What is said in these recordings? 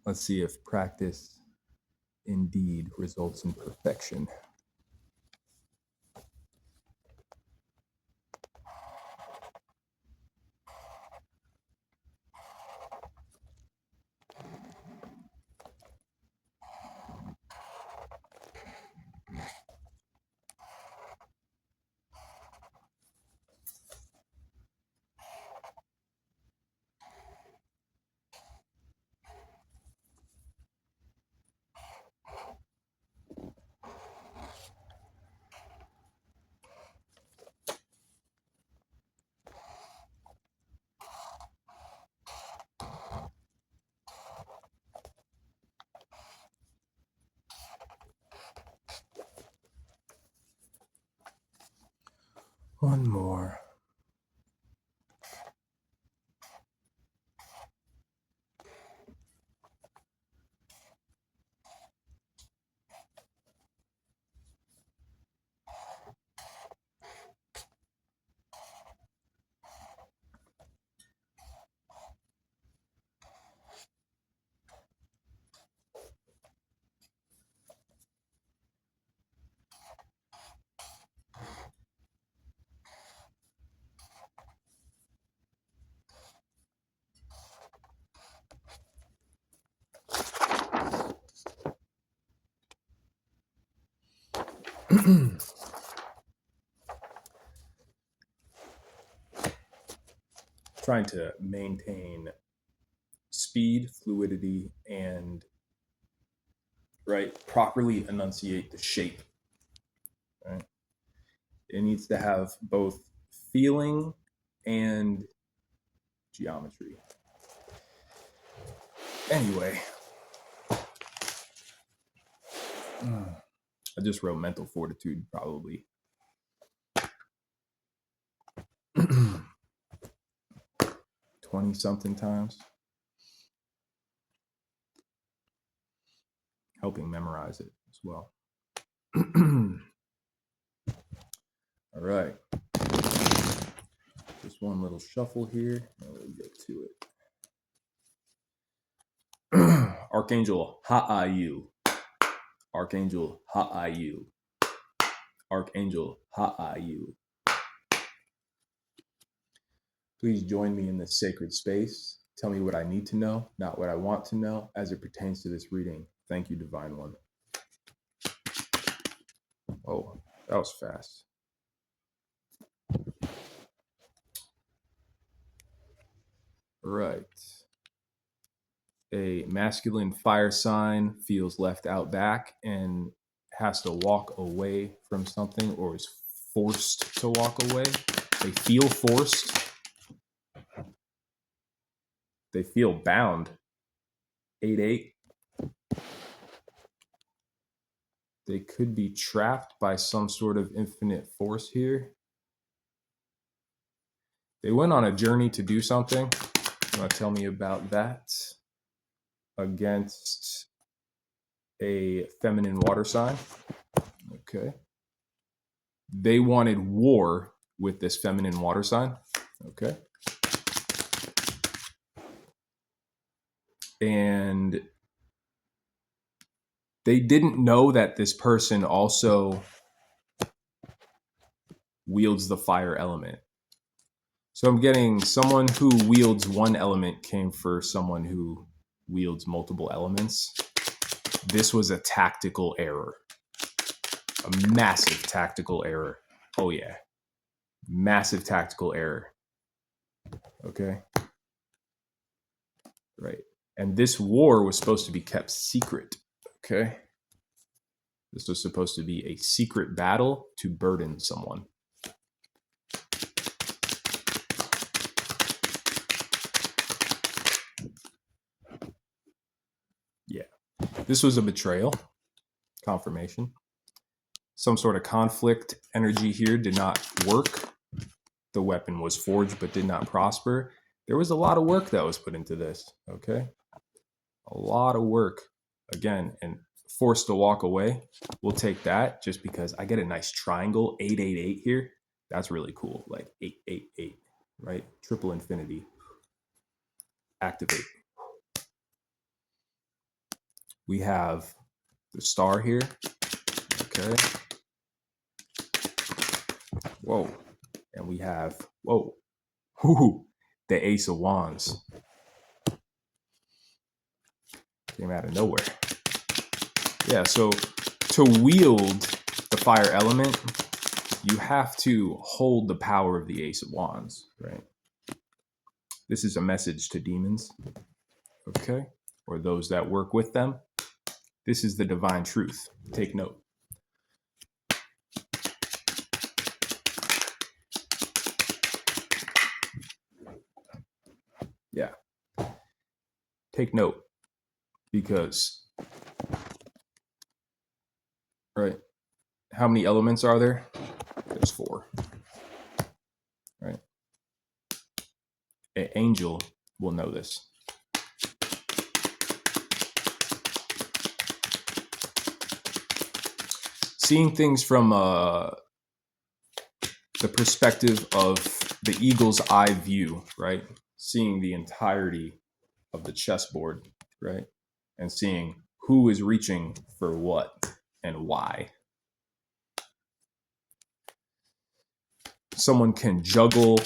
Let's see if practice indeed results in perfection. One more. Trying to maintain speed, fluidity, and properly enunciate the shape. Right? It needs to have both feeling and geometry. Anyway, I just wrote mental fortitude probably 20 something times, helping memorize it as well. All right. Just one little shuffle here, and we'll get to it. Archangel Haiaiel. Archangel Haiaiel. Archangel Haiaiel. Please join me in this sacred space. Tell me what I need to know, not what I want to know, as it pertains to this reading. Thank you, Divine One. Oh, that was fast. All right. A masculine fire sign feels left out back and has to walk away from something, or is forced to walk away. They feel forced. They feel bound. 8-8. They could be trapped by some sort of infinite force here. They went on a journey to do something. You want to tell me about that? Against a feminine water sign. Okay. They wanted war with this feminine water sign. Okay. And they didn't know that this person also wields the fire element. So I'm getting someone who wields one element came for someone who wields multiple elements. This was a tactical error. A massive tactical error. Oh yeah. Massive tactical error. Okay. Right. And this war was supposed to be kept secret. Okay. This was supposed to be a secret battle to burden someone. Yeah. This was a betrayal. Confirmation. Some sort of conflict energy here did not work. The weapon was forged but did not prosper. There was a lot of work that was put into this. Okay. A lot of work. Again, and forced to walk away. We'll take that just because I get a nice triangle 888 here. That's really cool. Like 888, right? Triple infinity. Activate. We have the star here. Okay. Whoa. And we have, whoa, the Ace of Wands. Came out of nowhere. Yeah, so to wield the fire element, you have to hold the power of the Ace of Wands, right? This is a message to demons, okay? Or those that work with them. This is the divine truth. Take note. Yeah. Take note, because, right, how many elements are there? There's 4, right? An angel will know this. Seeing things from the perspective of the eagle's eye view, right? Seeing the entirety of the chessboard, right? And seeing who is reaching for what and why. Someone can juggle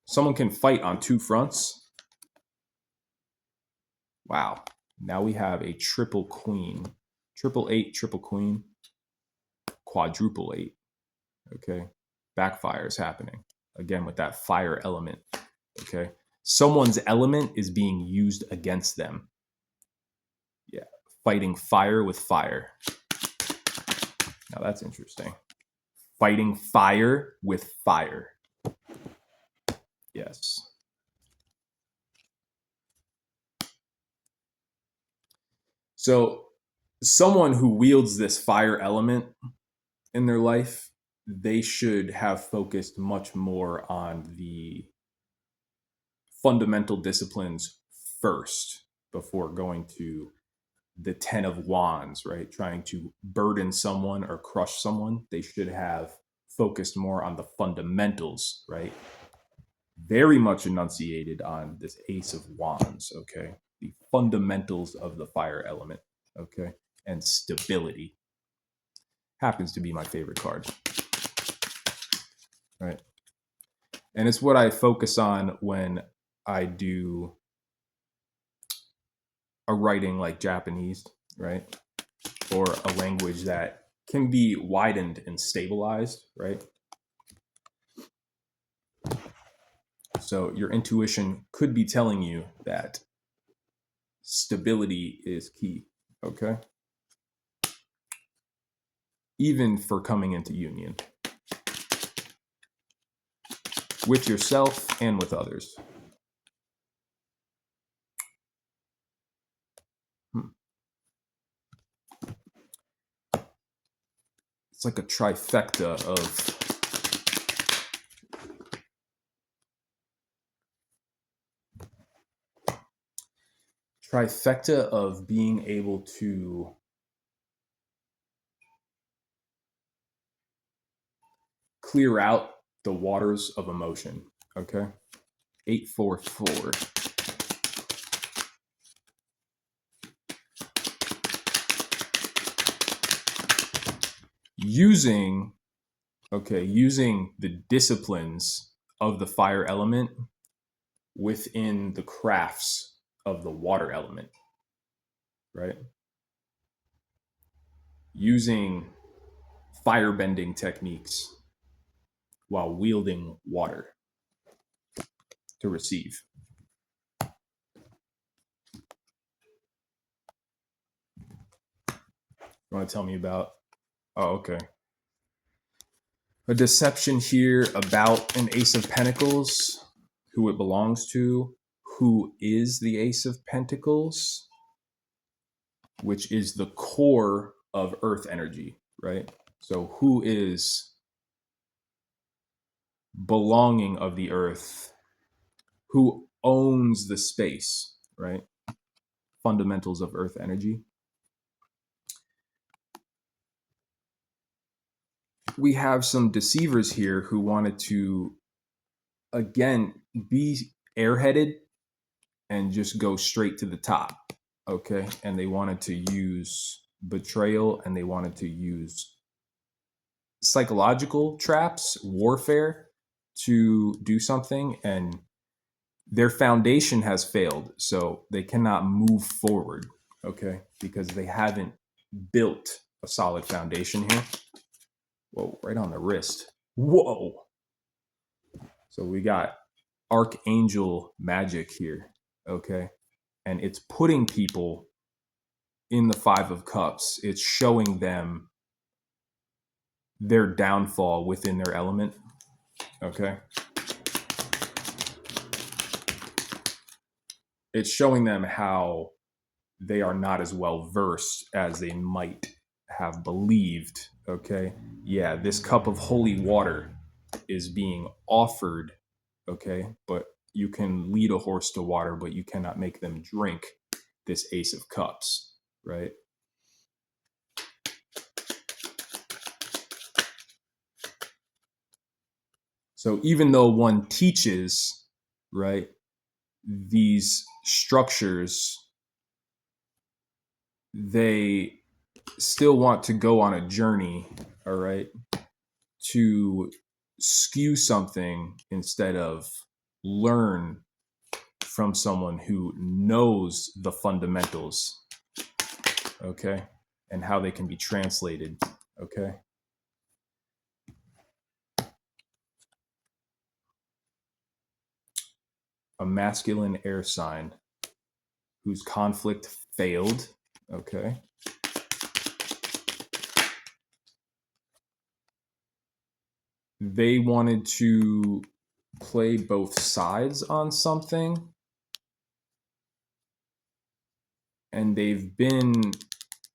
someone can fight on 2 fronts. Wow. Now we have a triple queen, triple 8, triple queen, quadruple 8. Okay. Backfire is happening again with that fire element. Okay. Someone's element is being used against them. Yeah. Fighting fire with fire. Now that's interesting. Fighting fire with fire. Yes. So someone who wields this fire element in their life, they should have focused much more on the fundamental disciplines first before going to the 10 of Wands, right? Trying to burden someone or crush someone. They should have focused more on the fundamentals, right? Very much enunciated on this Ace of Wands, okay? The fundamentals of the fire element, okay? And stability. Happens to be my favorite card, right? And it's what I focus on when I do a writing like Japanese, right? Or a language that can be widened and stabilized, right? So your intuition could be telling you that stability is key, okay? Even for coming into union with yourself and with others. It's like a trifecta of being able to clear out the waters of emotion, okay? 844. Using the disciplines of the fire element within the crafts of the water element, right? Using firebending techniques while wielding water to receive. You want to tell me about, oh, okay. A deception here about an Ace of Pentacles, who it belongs to, who is the Ace of Pentacles, which is the core of Earth energy, right? So who is belonging of the Earth, who owns the space, right? Fundamentals of Earth energy. We have some deceivers here who wanted to, again, be airheaded and just go straight to the top. Okay. And they wanted to use betrayal, and they wanted to use psychological traps, warfare, to do something, and their foundation has failed, so they cannot move forward. Okay. Because they haven't built a solid foundation here. Whoa, right on the wrist. Whoa. So we got archangel magic here. Okay. And it's putting people in the Five of Cups. It's showing them their downfall within their element. Okay. It's showing them how they are not as well versed as they might have believed. Okay. Yeah, this cup of holy water is being offered. Okay. But you can lead a horse to water, but you cannot make them drink this Ace of Cups. Right. So even though one teaches, right, these structures, they still want to go on a journey, all right, to skew something instead of learn from someone who knows the fundamentals, okay, and how they can be translated, okay. A masculine air sign whose conflict failed, okay. They wanted to play both sides on something, and they've been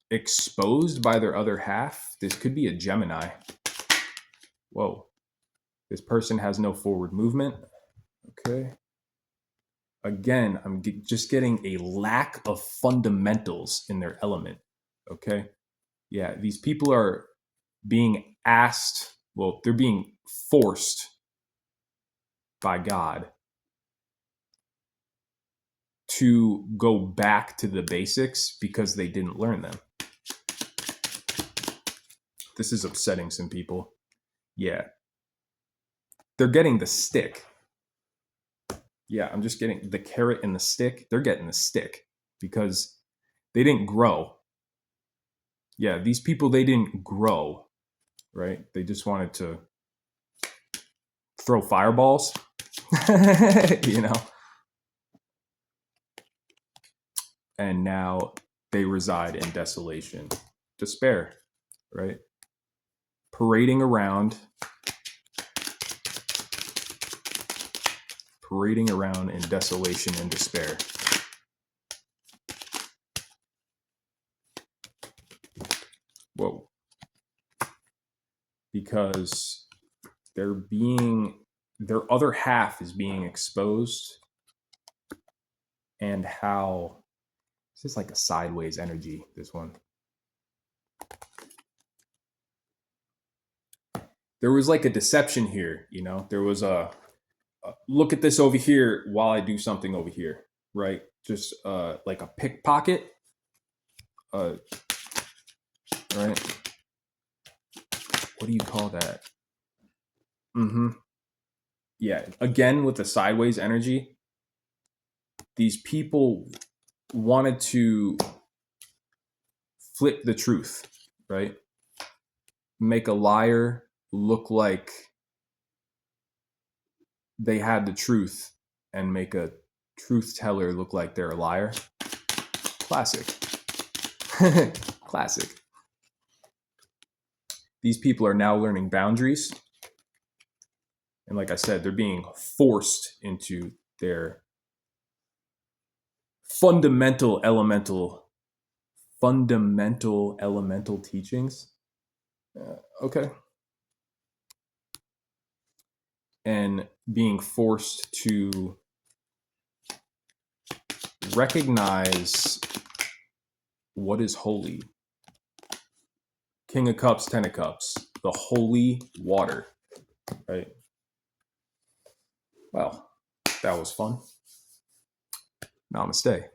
exposed by their other half. This could be a Gemini. Whoa. This person has no forward movement. Okay. Again, I'm just getting a lack of fundamentals in their element. Okay. Yeah, these people are being asked, well, they're being forced by God to go back to the basics because they didn't learn them. This is upsetting some people. Yeah. They're getting the stick. Yeah, I'm just getting the carrot and the stick. They're getting the stick because they didn't grow. Yeah, these people, they didn't grow, right? They just wanted to throw fireballs, you know? And now they reside in desolation, despair, right? Parading around in desolation and despair. Whoa. Because their other half is being exposed, and how this is like a sideways energy, this one. There was like a deception here, you know? There was a look at this over here while I do something over here, right? Just like a pickpocket, right? What do you call that? Mm-hmm. Yeah, again, with the sideways energy, these people wanted to flip the truth, right? Make a liar look like they had the truth, and make a truth teller look like they're a liar. Classic. Classic. These people are now learning boundaries. And like I said, they're being forced into their fundamental elemental teachings. Okay. And being forced to recognize what is holy. King of Cups, Ten of Cups, the holy water, right? Well, that was fun. Namaste.